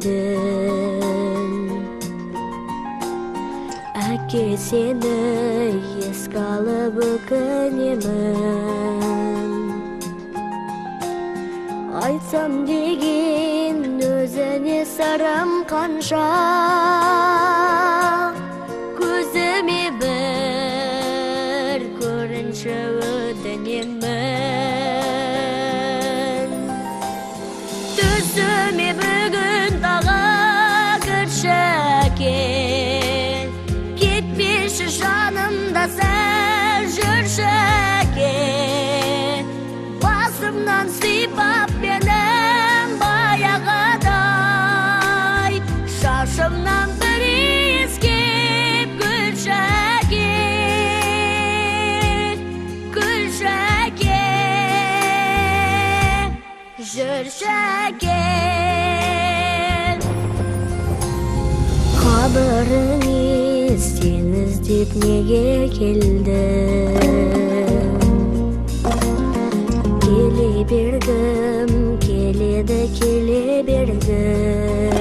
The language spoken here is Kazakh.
bilmedim. Әке seni еске алып өкінемін. Айтсам деген өзіне сырым қанша, көзіме бір көрінші өтінемін. Түсіме бүгін тағы кірші әке, кетпеші жанымда сәл жүрші әке. Басымнан сипап менің баяғыдай, шашымнан бір иіскеп күлші әке, күлші әке, жүрші әке. Қабырың естен іздеп неге келдім? Келе бердім, келеді келе бердім.